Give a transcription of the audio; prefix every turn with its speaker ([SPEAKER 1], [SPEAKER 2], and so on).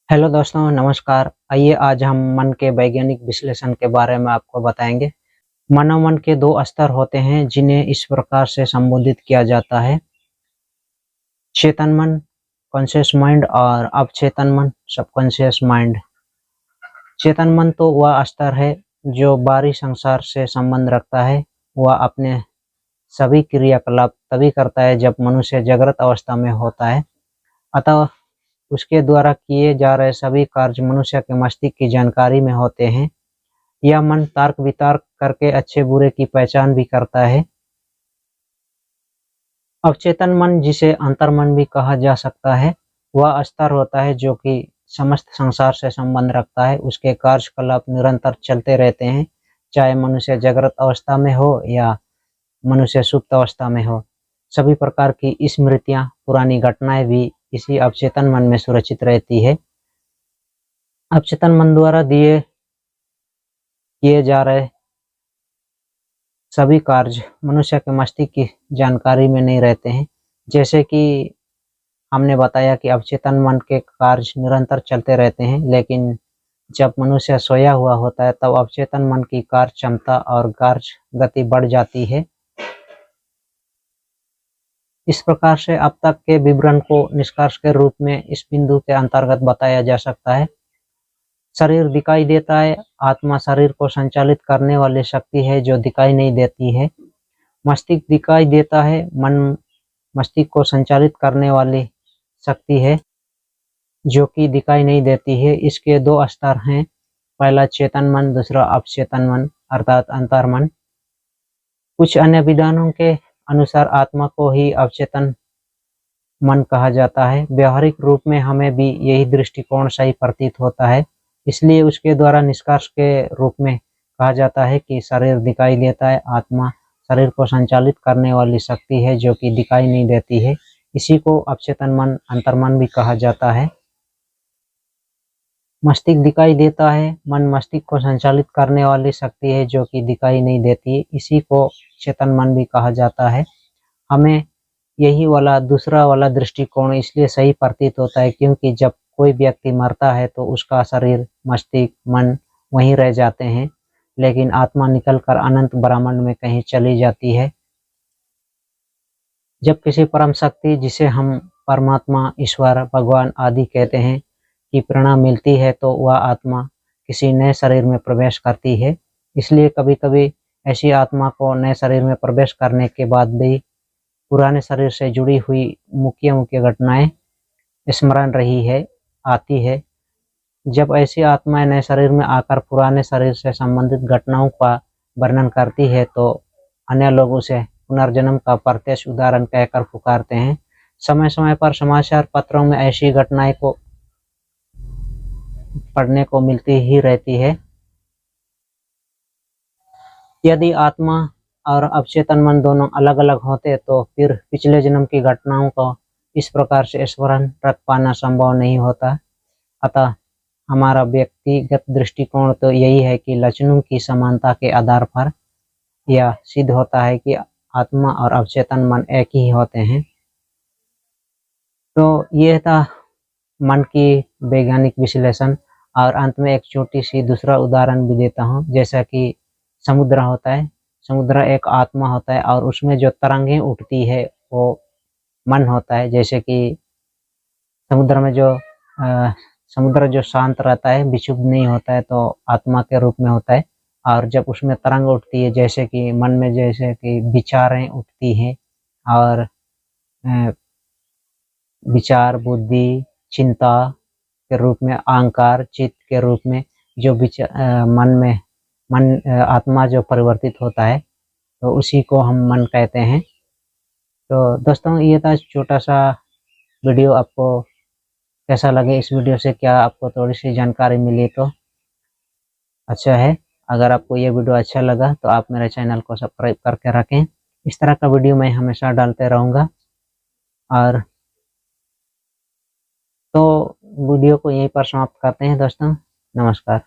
[SPEAKER 1] Hello दोस्तों, नमस्कार। आइए आज हम मन के वैज्ञानिक विश्लेषण के बारे में आपको बताएंगे। मानव मन के दो स्तर होते हैं जिन्हें इस प्रकार से संबोधित किया जाता है: चेतन मन कॉन्शियस माइंड और अवचेतन मन सबकॉन्शियस माइंड। चेतन मन तो वह स्तर है जो बाहरी संसार से संबंध रखता है। वह अपने सभी क्रियाकलाप तभी करता है जब मनुष्य जागृत अवस्था में होता है। अतः उसके द्वारा किए जा रहे सभी कार्य मनुष्य के मस्तिष्क की जानकारी में होते हैं। यह मन तर्क वितर्क करके अच्छे बुरे की पहचान भी करता है। अवचेतन मन, जिसे अंतर्मन भी कहा जा सकता है, वह स्तर होता है जो कि समस्त संसार से संबंध रखता है। उसके कार्यकलाप निरंतर चलते रहते हैं, चाहे मनुष्य जागृत अवस्था में हो या मनुष्य सुप्त अवस्था में हो। सभी प्रकार की स्मृतियां, पुरानी घटनाएं भी इसी अवचेतन मन में सुरक्षित रहती है। अवचेतन मन द्वारा किए जा रहे सभी कार्य मनुष्य के मस्तिष्क की जानकारी में नहीं रहते हैं। जैसे कि हमने बताया कि अवचेतन मन के कार्य निरंतर चलते रहते हैं, लेकिन जब मनुष्य सोया हुआ होता है तब अवचेतन मन की कार्य क्षमता और कार्य गति बढ़ जाती है। इस प्रकार से अब तक के विवरण को निष्कर्ष के रूप में इस बिंदु के अंतर्गत बताया जा सकता है। शरीर दिखाई देता है। आत्मा शरीर को संचालित करने वाली शक्ति है जो दिखाई नहीं देती है। मस्तिष्क दिखाई देता है। मन मस्तिष्क को संचालित करने वाली शक्ति है जो कि दिखाई नहीं देती है। इसके दो स्तर हैं, पहला चेतन मन, दूसरा अवचेतन मन अर्थात अंतर्मन। कुछ अन्य विद्वानों के अनुसार आत्मा को ही अवचेतन मन कहा जाता है। व्यवहारिक रूप में हमें भी यही दृष्टिकोण सही प्रतीत होता है। इसलिए उसके द्वारा निष्कर्ष के रूप में कहा जाता है कि शरीर दिखाई देता है। आत्मा शरीर को संचालित करने वाली शक्ति है जो कि दिखाई नहीं देती है। इसी को अवचेतन मन, अंतर्मन भी कहा जाता है। मस्तिष्क दिखाई देता है। मन मस्तिष्क को संचालित करने वाली शक्ति है जो कि दिखाई नहीं देती है। इसी को चेतन मन भी कहा जाता है। हमें यही वाला दूसरा वाला दृष्टिकोण इसलिए सही प्रतीत होता है क्योंकि जब कोई व्यक्ति मरता है तो उसका शरीर, मस्तिष्क, मन वहीं रह जाते हैं, लेकिन आत्मा निकलकर अनंत ब्रह्मांड में कहीं चली जाती है। जब किसी परम शक्ति, जिसे हम परमात्मा, ईश्वर, भगवान आदि कहते हैं, की प्रेरणा मिलती है तो वह आत्मा किसी नए शरीर में प्रवेश करती है। इसलिए कभी कभी ऐसी आत्मा को नए शरीर में प्रवेश करने के बाद भी पुराने शरीर से जुड़ी हुई मुख्य घटनाएं स्मरण आती है। जब ऐसी आत्माएं नए शरीर में आकर पुराने शरीर से संबंधित घटनाओं का वर्णन करती है तो अन्य लोग उसे पुनर्जन्म का प्रत्यक्ष उदाहरण कहकर पुकारते हैं। समय समय पर समाचार पत्रों में ऐसी घटनाएं को पढ़ने को मिलती ही रहती है। यदि आत्मा और अवचेतन मन दोनों अलग अलग होते तो फिर पिछले जन्म की घटनाओं को इस प्रकार से स्मरण रख पाना संभव नहीं होता। अतः हमारा व्यक्तिगत दृष्टिकोण तो यही है कि लक्षणों की समानता के आधार पर यह सिद्ध होता है कि आत्मा और अवचेतन मन एक ही होते हैं। तो यह था मन की वैज्ञानिक विश्लेषण। और अंत में एक छोटी सी दूसरा उदाहरण भी देता हूँ। जैसा कि समुद्र होता है, समुद्र एक आत्मा होता है और उसमें जो तरंगें उठती है वो मन होता है। जैसे कि समुद्र में समुद्र जो शांत रहता है, विक्षुब्ध नहीं होता है, तो आत्मा के रूप में होता है। और जब उसमें तरंग उठती है, जैसे कि मन में जैसे कि विचारें उठती हैं और विचार, बुद्धि, चिंता के रूप में, अहंकार, चित्त के रूप में जो आत्मा जो परिवर्तित होता है तो उसी को हम मन कहते हैं। तो दोस्तों, ये था छोटा सा वीडियो। आपको कैसा लगे? इस वीडियो से क्या आपको थोड़ी सी जानकारी मिली तो अच्छा है। अगर आपको ये वीडियो अच्छा लगा तो आप मेरे चैनल को सब्सक्राइब करके रखें। इस तरह का वीडियो मैं हमेशा डालते रहूँगा। और तो वीडियो को यहीं पर समाप्त करते हैं दोस्तों। नमस्कार।